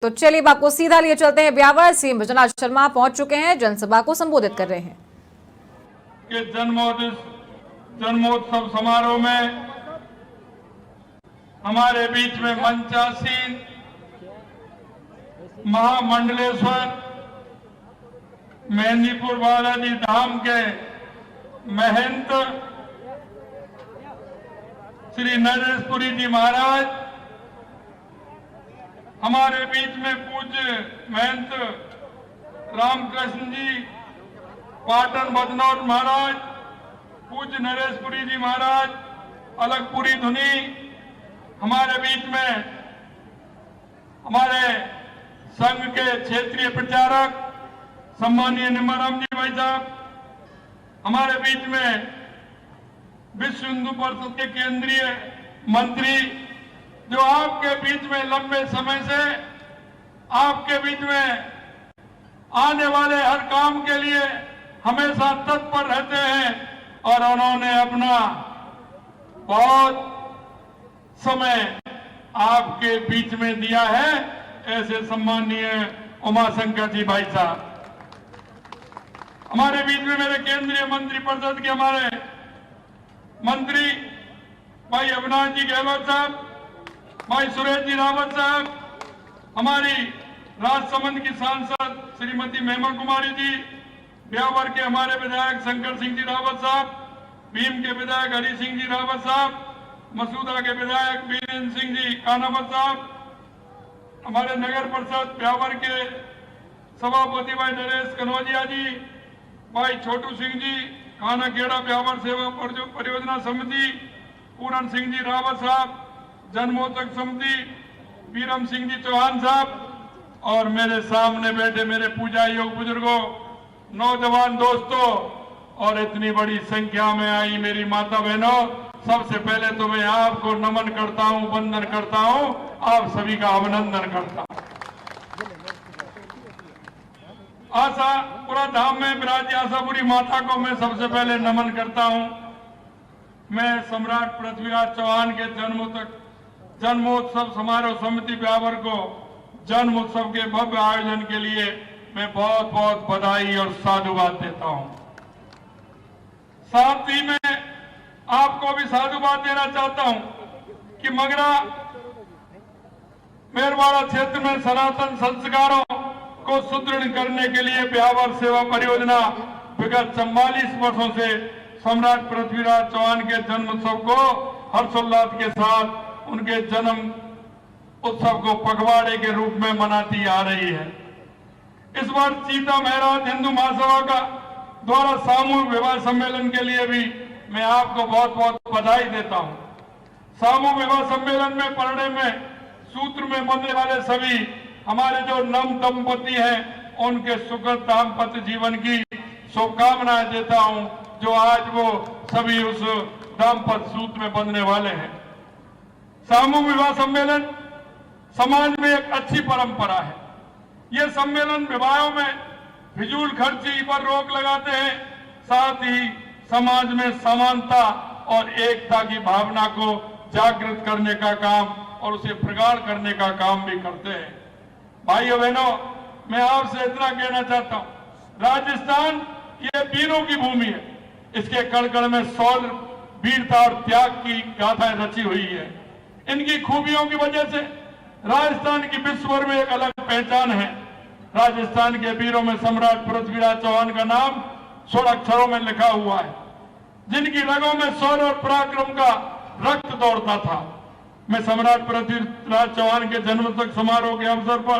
तो चलिए आपको सीधा लिए चलते हैं ब्यावर। सीएम विजयनाथ शर्मा पहुंच चुके हैं, जनसभा को संबोधित कर रहे हैं। कि जन्मोत्सव समारोह में हमारे बीच में मंचासीन महामंडलेश्वर मेहंदीपुर बालाजी धाम के महंत श्री नरेशपुरी जी महाराज, हमारे बीच में पूज्य महंत रामकृष्ण जी पाटन बदनौर महाराज, पूज्य नरेशपुरी जी महाराज अलगपुरी धुनी, हमारे बीच में हमारे संघ के क्षेत्रीय प्रचारक सम्मानीय निम्बाराम जी भाई साहब, हमारे बीच में विश्व हिंदू परिषद के केंद्रीय मंत्री जो आपके बीच में लंबे समय से आपके बीच में आने वाले हर काम के लिए हमेशा तत्पर रहते हैं और उन्होंने अपना बहुत समय आपके बीच में दिया है, ऐसे सम्मानीय उमाशंकर जी भाई साहब। हमारे बीच में मेरे केंद्रीय मंत्री परिषद के हमारे मंत्री भाई अविनाश जी गहलोत साहब, भाई सुरेश जी रावत साहब, हमारी राजसमंद की सांसद श्रीमती महिमा कुमारी जी, ब्यावर के हमारे विधायक शंकर सिंह जी रावत साहब, भीम के विधायक हरि सिंह जी रावत साहब, मसूदा के विधायक वीरेंद्र सिंह जी कानावत साहब, हमारे नगर परिषद ब्यावर के सभापति भाई नरेश कनौजिया जी, भाई छोटू सिंह जी खाना खेड़ा ब्यावर सेवा परियोजना समिति, पूरन सिंह जी रावत साहब, जन्मोत्सव समिति वीरम सिंह जी चौहान साहब, और मेरे सामने बैठे मेरे पूजा योग बुजुर्गों, नौजवान दोस्तों और इतनी बड़ी संख्या में आई मेरी माता बहनों, सबसे पहले तो मैं आपको नमन करता हूं, वंदन करता हूं, आप सभी का अभिनंदन करता हूं। आशापुरा धाम में विराजी आशापुरी माता को मैं सबसे पहले नमन करता हूं। मैं सम्राट पृथ्वीराज चौहान के जन्मोत्सव समारोह समिति ब्यावर को जन्म उत्सव के भव्य आयोजन के लिए मैं बहुत बहुत बधाई और साधुवाद देता हूं। साथ ही मैं आपको भी साधुवाद देना चाहता हूं कि मगरा मेरवाड़ा क्षेत्र में सनातन संस्कारों को सुदृढ़ करने के लिए ब्यावर सेवा परियोजना विगत 44 वर्षों से सम्राट पृथ्वीराज चौहान के जन्म उत्सव को हर्षोल्लास के साथ उनके जन्म उत्सव को पखवाड़े के रूप में मनाती आ रही है। इस बार सीता महराज हिंदू महासभा का द्वारा सामूहिक विवाह सम्मेलन के लिए भी मैं आपको बहुत बहुत बधाई देता हूं। सामूहिक विवाह सम्मेलन में पढ़ने में सूत्र में बंधने वाले सभी हमारे जो नव दंपति हैं उनके सुखद दाम्पत्य जीवन की शुभकामनाएं देता हूं, जो आज वो सभी उस दाम्पत्य सूत्र में बंधने वाले हैं। सामूहिक विवाह सम्मेलन समाज में एक अच्छी परंपरा है। ये सम्मेलन विवाहों में फिजूल खर्ची पर रोक लगाते हैं, साथ ही समाज में समानता और एकता की भावना को जागृत करने का काम और उसे प्रगाढ़ करने का काम भी करते हैं। भाइयों बहनों, मैं आपसे इतना कहना चाहता हूं, राजस्थान ये वीरों की भूमि है। इसके कण कण में शौर्य, वीरता और त्याग की गाथाएं रची हुई है। इनकी खूबियों की वजह से राजस्थान की विश्व भर में एक अलग पहचान है। राजस्थान के वीरों में सम्राट पृथ्वीराज चौहान का नाम 16 अक्षरों में लिखा हुआ है, जिनकी रगों में शौर्य और पराक्रम का रक्त दौड़ता था। मैं सम्राट पृथ्वीराज चौहान के जन्मोत्सव समारोह के अवसर पर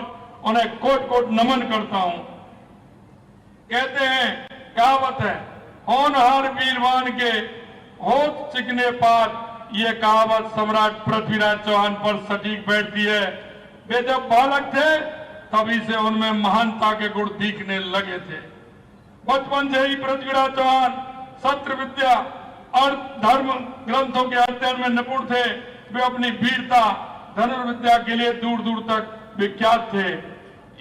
उन्हें कोट कोट नमन करता हूं। कहते हैं, कहावत है, होनहार वीरवान के होठ चिकने पात। ये कहावत सम्राट पृथ्वीराज चौहान पर सटीक बैठती है। वे जब बालक थे तभी से उनमें महानता के गुण दिखने लगे थे। बचपन से ही पृथ्वीराज चौहान शस्त्र विद्या और धर्म ग्रंथों के अध्ययन में निपुण थे। वे अपनी वीरता धनुर्विद्या के लिए दूर दूर तक विख्यात थे।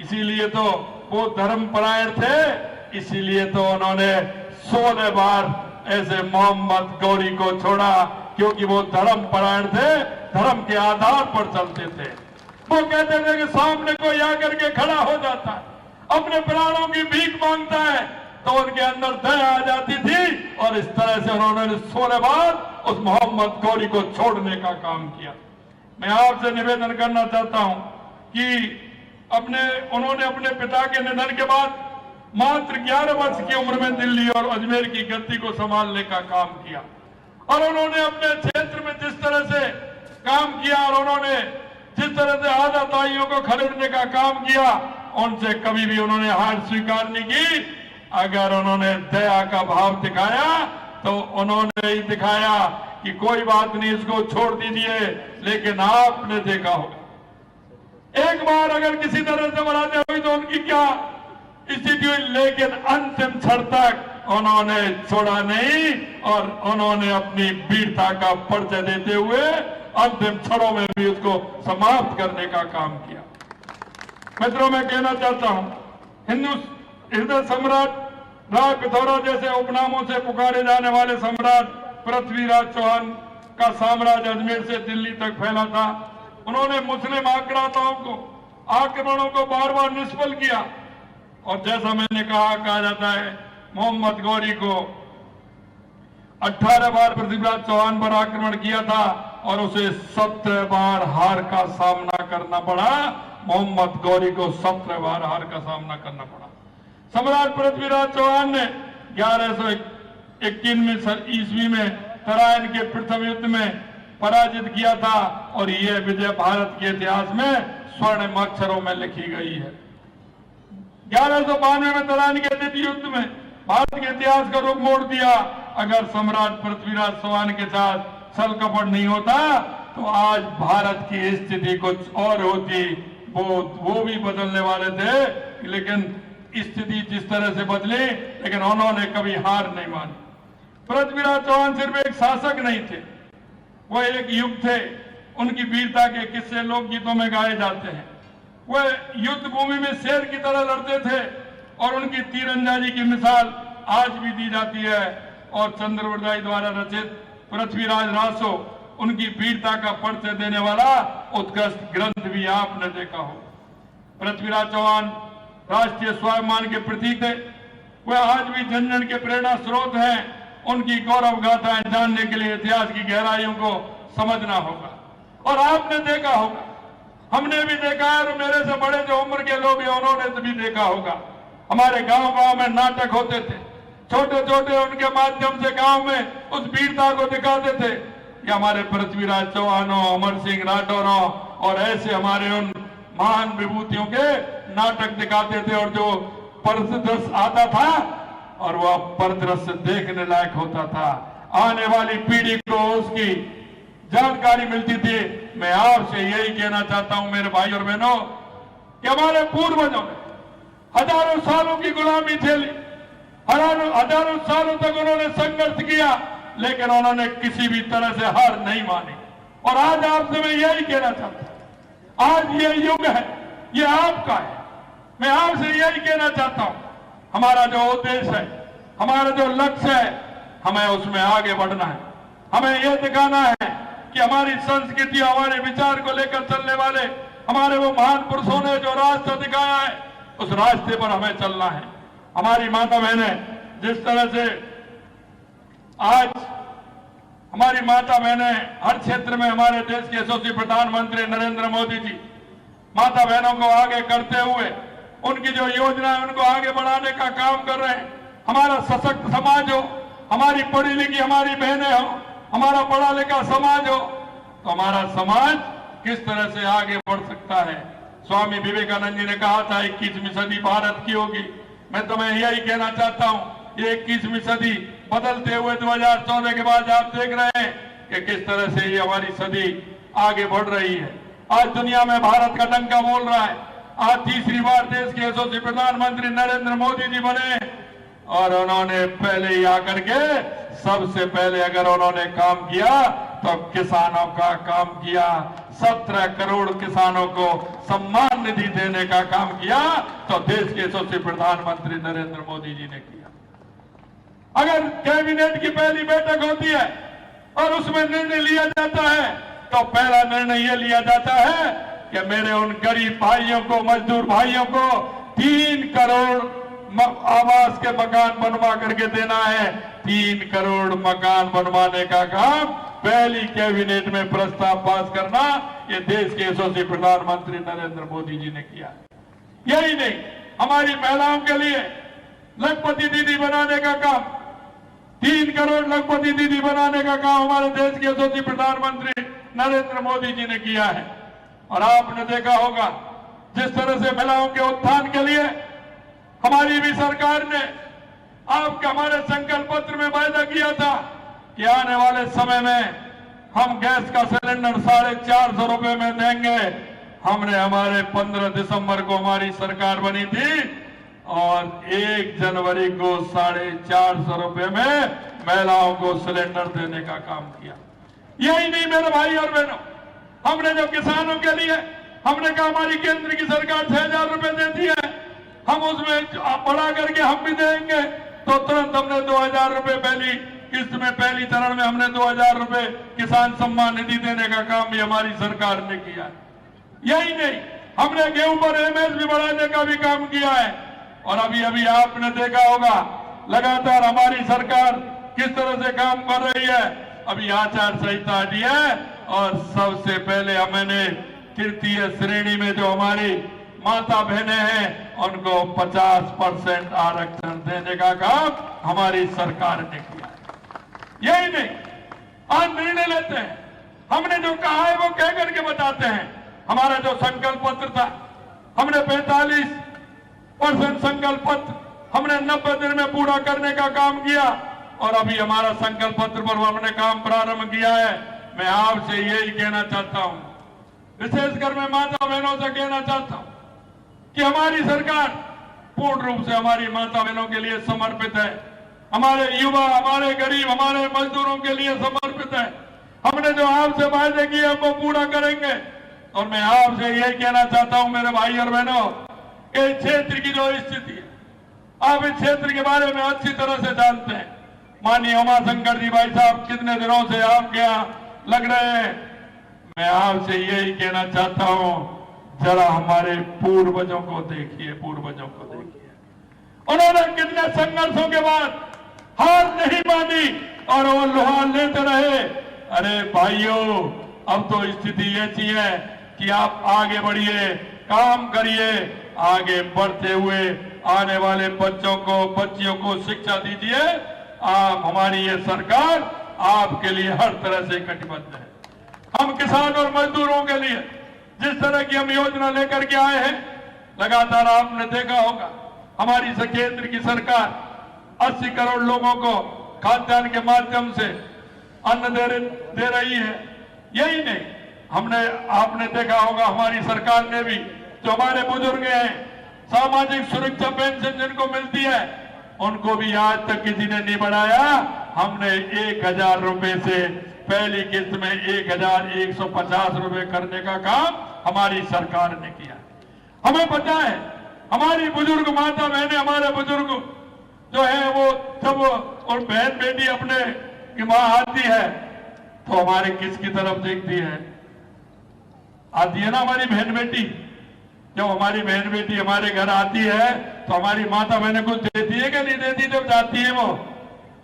इसीलिए तो वो धर्मपरायण थे, इसीलिए तो उन्होंने 16 बार ऐसे मोहम्मद गौरी को छोड़ा, क्योंकि वो धर्मपरायण थे, धर्म के आधार पर चलते थे। वो कहते थे कि सामने कोई आकर के खड़ा हो जाता है, अपने प्राणों की भीख मांगता है, तो उनके अंदर दया आ जाती थी और इस तरह से उन्होंने सोने बाद उस मोहम्मद गौरी को छोड़ने का काम किया। मैं आपसे निवेदन करना चाहता हूं कि उन्होंने अपने पिता के निधन के बाद मात्र 11 वर्ष की उम्र में दिल्ली और अजमेर की गद्दी को संभालने का काम किया और उन्होंने अपने क्षेत्र में जिस तरह से काम किया और उन्होंने जिस तरह से आजादाइयों को खरीदने का काम किया, उनसे कभी भी उन्होंने हार स्वीकार नहीं की। अगर उन्होंने दया का भाव दिखाया तो उन्होंने ही दिखाया कि कोई बात नहीं, इसको छोड़ दीजिए। लेकिन आपने देखा होगा एक बार अगर किसी तरह से बराबरी हुई तो उनकी क्या स्थिति हुई, लेकिन अंतिम क्षण तक उन्होंने छोड़ा नहीं और उन्होंने अपनी वीरता का परिचय देते हुए अंतिम क्षणों में भी उसको समाप्त करने का काम किया। मित्रों, मैं कहना चाहता हूं, हिंदू हृदय सम्राट राज पिथौरा जैसे उपनामों से पुकारे जाने वाले सम्राट पृथ्वीराज चौहान का साम्राज्य अजमेर से दिल्ली तक फैला था। उन्होंने मुस्लिम आक्रमणों को बार बार निष्फल किया और जैसा मैंने कहा जाता है, मोहम्मद गौरी को 18 बार पृथ्वीराज चौहान पर आक्रमण किया था और उसे 17 बार हार का सामना करना पड़ा। मोहम्मद गौरी को 17 बार हार का सामना करना पड़ा। सम्राट पृथ्वीराज चौहान ने 1121 ईस्वी में तराइन के प्रथम युद्ध में पराजित किया था और यह विजय भारत के इतिहास में स्वर्णिम अक्षरों में लिखी गई है। 1192 में तराइन के द्वितीय युद्ध में भारत के इतिहास का रुख मोड़ दिया। अगर सम्राट पृथ्वीराज चौहान के साथ छल कपट नहीं होता तो आज भारत की स्थिति कुछ और होती। वो भी बदलने वाले थे, लेकिन स्थिति जिस तरह से बदली, लेकिन उन्होंने कभी हार नहीं मानी। पृथ्वीराज चौहान सिर्फ एक शासक नहीं थे, वो एक युग थे। उनकी वीरता के किस्से लोकगीतों में गाए जाते हैं। वो युद्ध भूमि में शेर की तरह लड़ते थे और उनकी तीरंदाजी की मिसाल आज भी दी जाती है। और चंद्रवरदाई द्वारा रचित पृथ्वीराज रासो उनकी वीरता का परिचय देने वाला उत्कृष्ट ग्रंथ भी आपने देखा हो। पृथ्वीराज चौहान राष्ट्रीय स्वाभिमान के प्रतीक थे। वह आज भी जन जन के प्रेरणा स्रोत हैं। उनकी गौरव गाथाएं जानने के लिए इतिहास की गहराइयों को समझना होगा। और आपने देखा होगा, हमने भी देखा है, और मेरे से बड़े जो उम्र के लोग हैं उन्होंने भी देखा होगा, हमारे गांव में नाटक होते थे, छोटे छोटे, उनके माध्यम से गांव में उस वीरता को दिखाते थे कि हमारे पृथ्वीराज चौहानों, अमर सिंह राठौरों और ऐसे हमारे उन महान विभूतियों के नाटक दिखाते थे। और जो परिदृश्य आता था और वह परिदृश्य देखने लायक होता था, आने वाली पीढ़ी को उसकी जानकारी मिलती थी। मैं आपसे यही कहना चाहता हूं मेरे भाई और बहनों कि हमारे पूर्वजों ने हजारों सालों की गुलामी झेली, हजारों सालों तक उन्होंने संघर्ष किया, लेकिन उन्होंने किसी भी तरह से हार नहीं मानी। और आज आपसे मैं यही कहना चाहता हूं, आज ये युग है, ये आपका है। मैं आपसे यही कहना चाहता हूं, हमारा जो उद्देश्य है, हमारा जो लक्ष्य है, हमें उसमें आगे बढ़ना है। हमें यह दिखाना है कि हमारी संस्कृति, हमारे विचार को लेकर चलने वाले हमारे वो महान पुरुषों ने जो रास्ता दिखाया है, उस रास्ते पर हमें चलना है। हमारी माता बहनें जिस तरह से आज हमारी माता बहनें हर क्षेत्र में, हमारे देश के यशस्वी प्रधानमंत्री नरेंद्र मोदी जी माता बहनों को आगे करते हुए उनकी जो योजना है उनको आगे बढ़ाने का काम कर रहे हैं। हमारा सशक्त समाज हो, हमारी पढ़ी लिखी हमारी बहनें हो, हमारा पढ़ा लिखा समाज हो, तो हमारा समाज किस तरह से आगे बढ़ सकता है। स्वामी विवेकानंद जी ने कहा था 21वीं सदी भारत की होगी। मैं तुम्हें यही कहना चाहता हूं, ये 21वीं सदी बदलते हुए 2014 के बाद आप देख रहे हैं कि किस तरह से ये हमारी सदी आगे बढ़ रही है। आज दुनिया में भारत का डंका बोल रहा है। आज तीसरी बार देश के यशस्वी प्रधानमंत्री नरेंद्र मोदी जी बने और उन्होंने पहले ही आकर के सबसे पहले अगर उन्होंने काम किया तो किसानों का काम किया। 17 करोड़ किसानों को सम्मान निधि देने का काम किया तो देश के यशस्वी प्रधानमंत्री नरेंद्र मोदी जी ने किया। अगर कैबिनेट की पहली बैठक होती है और उसमें निर्णय लिया जाता है तो पहला निर्णय यह लिया जाता है कि मेरे उन गरीब भाइयों को, मजदूर भाइयों को 3 करोड़ आवास के मकान बनवा करके देना है। 3 करोड़ मकान बनवाने का काम पहली कैबिनेट में प्रस्ताव पास करना ये देश के यशस्वी प्रधानमंत्री नरेंद्र मोदी जी ने किया। यही नहीं, हमारी महिलाओं के लिए लखपति दीदी बनाने का काम, 3 करोड़ लखपति दीदी बनाने का काम हमारे देश के यशस्वी प्रधानमंत्री नरेंद्र मोदी जी ने किया है। और आपने देखा होगा जिस तरह से महिलाओं के उत्थान के लिए हमारी भी सरकार ने आपके हमारे संकल्प पत्र में वायदा किया था कि आने वाले समय में हम गैस का सिलेंडर 450 रुपए में देंगे। हमने हमारे 15 दिसंबर को हमारी सरकार बनी थी और 1 जनवरी को 450 रुपए में महिलाओं को सिलेंडर देने का काम किया। यही नहीं मेरे भाई और बहनों, हमने जो किसानों के लिए हमने कहा हमारी केंद्र की सरकार 6,000 रुपए देती है, हम उसमें बढ़ा करके हम भी देंगे, तो तुरंत हमने 2,000 रुपए पहली किस्त में, पहली चरण में हमने 2,000 रुपए किसान सम्मान निधि देने का काम भी हमारी सरकार ने किया। यही नहीं, हमने गेहूं पर एमएसपी बढ़ाने का भी काम किया है। और अभी अभी आपने देखा होगा लगातार हमारी सरकार किस तरह से काम कर रही है। अभी आचार संहिता हटी है और सबसे पहले हमने तृतीय श्रेणी में जो हमारी माता बहनें हैं उनको 50% आरक्षण देने का काम हमारी सरकार ने किया। यही नहीं, आज निर्णय लेते हैं, हमने जो कहा है वो कह करके बताते हैं। हमारा जो संकल्प पत्र था, हमने 45% संकल्प पत्र हमने 90 दिन में पूरा करने का काम किया। और अभी हमारा संकल्प पत्र पर हमने काम प्रारंभ किया है। मैं आपसे यही कहना चाहता हूं, विशेषकर मैं माता बहनों से कहना चाहता हूं कि हमारी सरकार पूर्ण रूप से हमारी माता बहनों के लिए समर्पित है, हमारे युवा, हमारे गरीब, हमारे मजदूरों के लिए समर्पित है। हमने जो आपसे वायदे किए वो पूरा करेंगे। और मैं आपसे यही कहना चाहता हूं मेरे भाई और बहनों, इस क्षेत्र की जो स्थिति है, आप इस क्षेत्र के बारे में अच्छी तरह से जानते हैं। माननीय उमाशंकर जी भाई साहब कितने दिनों से आपके यहाँ लग रहे हैं। मैं आपसे यही कहना चाहता हूं, जरा हमारे पूर्वजों को देखिए, पूर्वजों को देखिए, उन्होंने कितने संघर्षों के बाद हार नहीं मानी और वो लोहा लेते रहे। अरे भाइयों, अब तो स्थिति ऐसी है कि आप आगे बढ़िए, काम करिए, आगे बढ़ते हुए आने वाले बच्चों को, बच्चियों को शिक्षा दीजिए। आप, हमारी ये सरकार आपके लिए हर तरह से कटिबद्ध है। हम किसान और मजदूरों के लिए जिस तरह की हम योजना लेकर के आए हैं, लगातार आपने देखा होगा हमारी केंद्र की सरकार 80 करोड़ लोगों को खाद्यान्न के माध्यम से अन्न दे रही है। यही नहीं, आपने देखा होगा हमारी सरकार ने भी जो हमारे बुजुर्ग हैं, सामाजिक सुरक्षा पेंशन जिनको मिलती है, उनको भी आज तक किसी ने नहीं बढ़ाया। हमने 1,000 रुपए से पहली किस्त में 1,150 रुपए करने का काम हमारी सरकार ने किया। हमें पता है हमारी बुजुर्ग माता बहनें, हमारे बुजुर्ग जो है वो जब और बहन बेटी अपने की मां आती है तो हमारे किसकी तरफ देखती है? आती है ना हमारी बहन बेटी। जब हमारी बहन बेटी हमारे घर आती है तो हमारी माता बहनें कुछ देती है कि नहीं देती? जब जाती है वो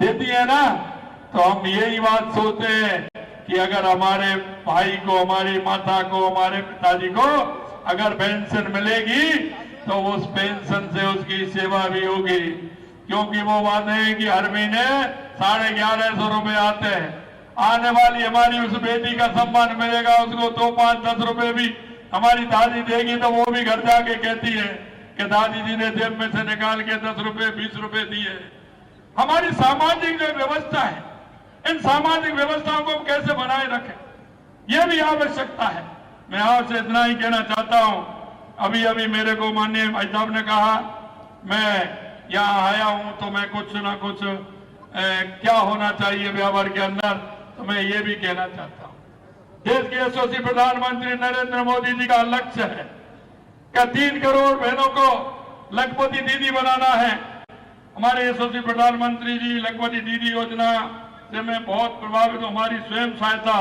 देती है ना। तो हम यही बात सोचते हैं कि अगर हमारे भाई को, हमारी माता को, हमारे पिताजी को अगर पेंशन मिलेगी तो उस पेंशन से उसकी सेवा भी होगी। क्योंकि वो वादे हैं कि हर महीने 1150 रुपए आते हैं। आने वाली हमारी उस बेटी का सम्मान मिलेगा, उसको 2, 5, 10 रुपए भी हमारी दादी देगी तो वो भी घर जाके कहती है कि दादी जी ने जेब में से निकाल के 10 रुपए 20 रुपए दिए। हमारी सामाजिक जो व्यवस्था है, इन सामाजिक व्यवस्थाओं को हम कैसे बनाए रखें, यह भी आवश्यकता है। मैं आपसे इतना ही कहना चाहता हूं, अभी अभी मेरे को माननीय भाई साहब ने कहा मैं यहाँ आया हूं तो मैं कुछ ना कुछ क्या होना चाहिए व्यवहार के अंदर, तो मैं ये भी कहना चाहता हूं, देश के यशस्वी प्रधानमंत्री नरेंद्र मोदी जी का लक्ष्य है कि 3 करोड़ बहनों को लखपति दीदी बनाना है। हमारे यशस्वी प्रधानमंत्री जी लखपति दीदी योजना से मैं बहुत प्रभावित हूं। हमारी स्वयं सहायता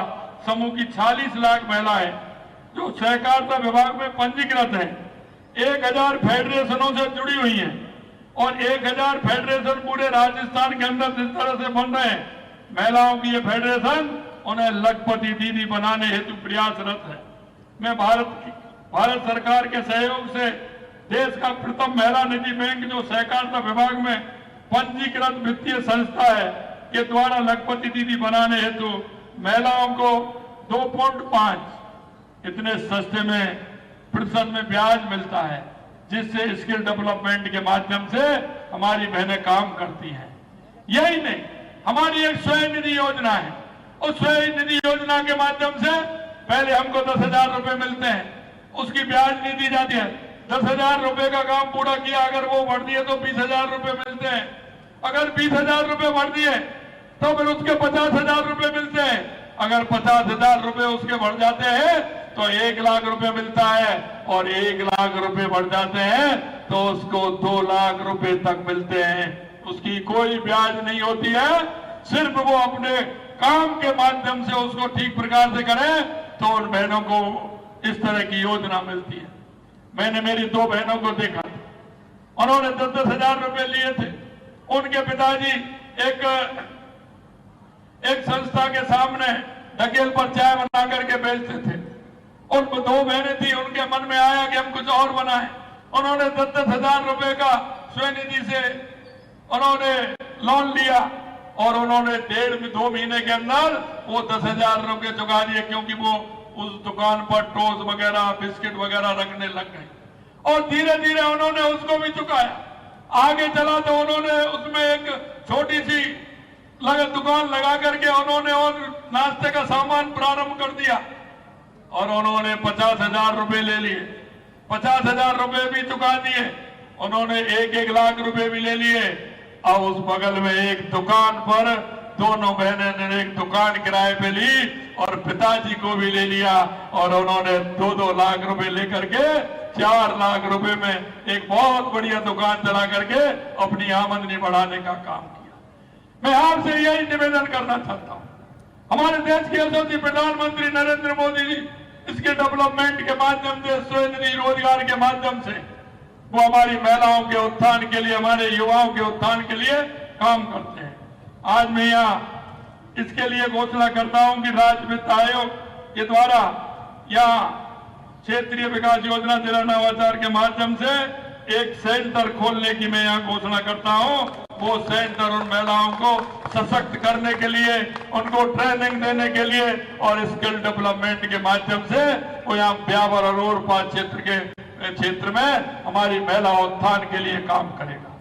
समूह की 40 लाख महिलाएं जो सहकारिता विभाग में पंजीकृत है, 1000 फेडरेशनों से जुड़ी हुई हैं और 1000 फेडरेशन पूरे राजस्थान के अंदर जिस तरह से बन रहे हैं, महिलाओं की ये फेडरेशन उन्हें लखपति दीदी बनाने हेतु प्रयासरत है। मैं भारत सरकार के सहयोग से देश का प्रथम महिला निधि बैंक जो सहकारिता विभाग में पंजीकृत वित्तीय संस्था है के द्वारा लखपति दीदी बनाने हेतु महिलाओं को 2.5 इतने सस्ते में प्रतिशत में ब्याज मिलता है, जिससे स्किल डेवलपमेंट के माध्यम से हमारी बहनें काम करती हैं। यही नहीं, हमारी एक स्वयं निधि योजना है। उस स्वयं निधि योजना के माध्यम से पहले हमको 10,000 रुपए मिलते हैं, उसकी ब्याज नहीं दी जाती है। 10,000 रुपए का काम पूरा किया, अगर वो बढ़ दिए तो 20,000 रुपए मिलते हैं। अगर 20,000 रुपए बढ़ दिए तो फिर उसके 50,000 रुपए मिलते हैं। अगर 50,000 रुपए उसके बढ़ जाते हैं तो 1 लाख रुपए मिलता है, और 1 लाख रुपए बढ़ जाते हैं तो उसको 2 लाख रुपए तक मिलते हैं। उसकी कोई ब्याज नहीं होती है, सिर्फ वो अपने काम के माध्यम से उसको ठीक प्रकार से करें तो उन बहनों को इस तरह की योजना मिलती है। मैंने मेरी 2 बहनों को देखा, उन्होंने 10,000 रुपए लिए थे। उनके पिताजी एक संस्था के सामने ढकेल पर चाय बना करके बेचते थे। उनको 2 बहनें थी, उनके मन में आया कि हम कुछ और बनाएं। उन्होंने 10,000 रुपए का स्वनिधि से उन्होंने लोन लिया और उन्होंने 1.5-2 महीने के अंदर वो 10,000 रुपए चुका दिए, क्योंकि वो उस दुकान पर टोस्ट वगैरह बिस्किट वगैरह रखने लग गए और धीरे धीरे उन्होंने उसको भी चुकाया। आगे चला तो उन्होंने उसमें एक छोटी सी दुकान लगा करके उन्होंने और नाश्ते का सामान प्रारंभ कर दिया और उन्होंने 50,000 रुपए ले लिए। 50,000 रुपए भी चुका दिए। उन्होंने 1-1 लाख रुपए भी ले लिए। और उस बगल में एक दुकान पर दोनों बहनें ने एक दुकान किराए पे ली और पिताजी को भी ले लिया और उन्होंने 2-2 लाख रुपए लेकर के 4 लाख रुपए में एक बहुत बढ़िया दुकान चला करके अपनी आमदनी बढ़ाने का काम किया। मैं आपसे यही निवेदन करना चाहता हूं, हमारे देश के यशस्वी प्रधानमंत्री नरेंद्र मोदी जी इसके डेवलपमेंट के माध्यम से, स्वनिधि रोजगार के माध्यम से वो हमारी महिलाओं के उत्थान के लिए, हमारे युवाओं के उत्थान के लिए काम करते हैं। आज मैं यहाँ इसके लिए घोषणा करता हूं कि राज्य वित्त आयोग के द्वारा यहाँ क्षेत्रीय विकास योजना जिला नवाचार के माध्यम से एक सेंटर खोलने की मैं यहाँ घोषणा करता हूँ। वो सेंटर उन महिलाओं को सशक्त करने के लिए, उनको ट्रेनिंग देने के लिए और स्किल डेवलपमेंट के माध्यम से वो यहाँ ब्यावर और ओरपा क्षेत्र में हमारी महिला उत्थान के लिए काम करेगा।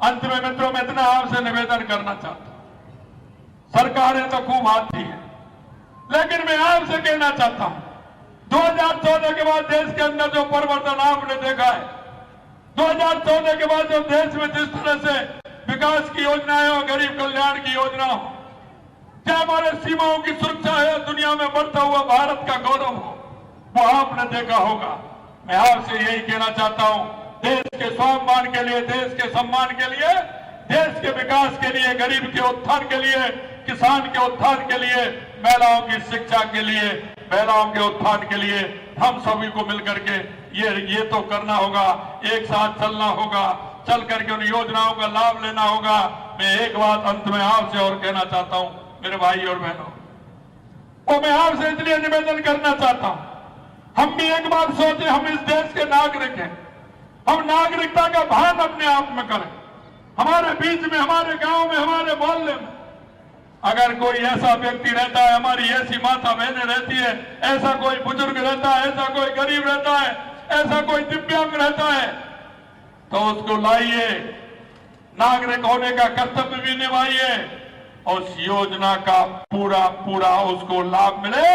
अंत में मित्रों, मैं इतना आपसे निवेदन करना चाहता हूं, सरकारें तो खूब आती है, लेकिन मैं आपसे कहना चाहता हूं 2014 के बाद देश के अंदर जो परिवर्तन आपने देखा है, 2014 के बाद जो देश में जिस तरह से विकास की योजनाएं हो, गरीब कल्याण की योजना हो, चाहे हमारे सीमाओं की सुरक्षा है, दुनिया में बढ़ता हुआ भारत का गौरव हो, वो आपने देखा होगा। मैं आपसे यही कहना चाहता हूं, देश के स्वाभिमान के लिए, देश के सम्मान के लिए, देश के विकास के लिए, गरीब के उत्थान के लिए, किसान के उत्थान के लिए, महिलाओं की शिक्षा के लिए, महिलाओं के उत्थान के लिए हम सभी को मिलकर के ये तो करना होगा, एक साथ चलना होगा, चल करके उन योजनाओं का लाभ लेना होगा। मैं एक बात अंत में आपसे और कहना चाहता हूं, मेरे भाई और बहनों, और मैं आपसे इसलिए निवेदन करना चाहता हूं, हम भी एक बात सोचें, हम इस देश के नागरिक हैं, हम नागरिकता का भान अपने आप में करें। हमारे बीच में, हमारे गांव में, हमारे मोहल्ले में अगर कोई ऐसा व्यक्ति रहता है, हमारी ऐसी माता बहनें रहती है, ऐसा कोई बुजुर्ग रहता है, ऐसा कोई गरीब रहता है, ऐसा कोई दिव्यांग रहता है, तो उसको लाइए, नागरिक होने का कर्तव्य भी निभाइए और उस योजना का पूरा पूरा उसको लाभ मिले,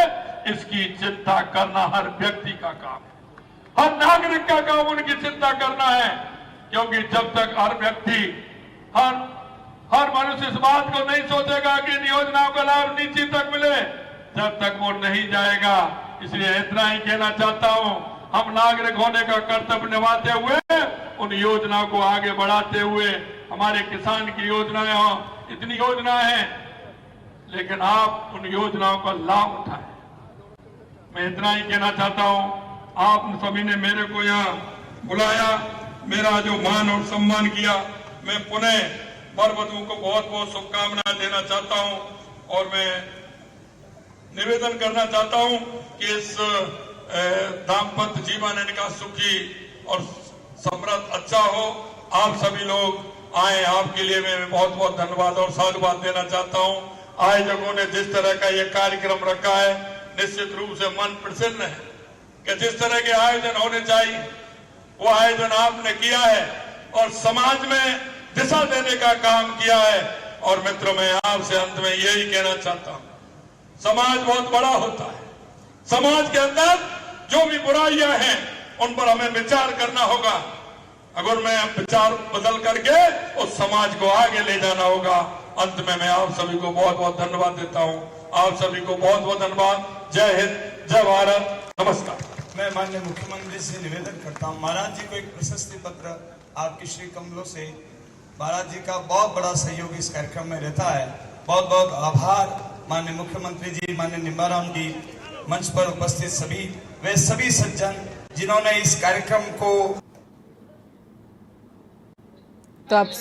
इसकी चिंता करना हर व्यक्ति का काम है, हर नागरिक का काम उनकी चिंता करना है। क्योंकि जब तक हर व्यक्ति, हर मनुष्य इस बात को नहीं सोचेगा कि इन योजनाओं का लाभ नीचे तक मिले, जब तक वो नहीं जाएगा। इसलिए इतना ही कहना चाहता हूं, हम नागरिक होने का कर्तव्य निभाते हुए उन योजनाओं को आगे बढ़ाते हुए, हमारे किसान की योजनाएं हो, इतनी योजनाएं हैं, लेकिन आप उन योजनाओं का लाभ उठाएं। मैं इतना ही कहना चाहता हूं, आप सभी ने मेरे को यहाँ बुलाया, मेरा जो मान और सम्मान किया, मैं पुनः वरवधु को बहुत बहुत शुभकामनाएं देना चाहता हूं और मैं निवेदन करना चाहता हूं कि इस दाम्पत्य जीवन इनका सुखी और समृद्ध अच्छा हो। आप सभी लोग आए, आपके लिए मैं बहुत बहुत धन्यवाद और साधुवाद देना चाहता हूं। आयोजकों ने जिस तरह का ये कार्यक्रम रखा है, निश्चित रूप से मन प्रसन्न है कि जिस तरह के आयोजन होने चाहिए वो आयोजन आपने किया है और समाज में दिशा देने का काम किया है। और मित्रों, मैं आपसे अंत में यही कहना चाहता हूं, समाज बहुत बड़ा होता है, समाज के अंदर जो भी बुराइयां हैं उन पर हमें विचार करना होगा। अगर मैं विचार बदल करके उस समाज को आगे ले जाना होगा। अंत में मैं आप सभी को बहुत बहुत धन्यवाद देता हूं। आप सभी को बहुत बहुत धन्यवाद। जय हिंद, जय भारत, नमस्कार। मैं माननीय मुख्यमंत्री से निवेदन करता हूं, महाराज जी को एक प्रशस्ति पत्र आपके श्री कमलों से। महाराज जी का बहुत बड़ा सहयोग इस कार्यक्रम में रहता है। बहुत बहुत आभार माननीय मुख्यमंत्री जी, माननीय निम्बाराम जी, मंच पर उपस्थित सभी वे सभी सज्जन जिन्होंने इस कार्यक्रम को तो अब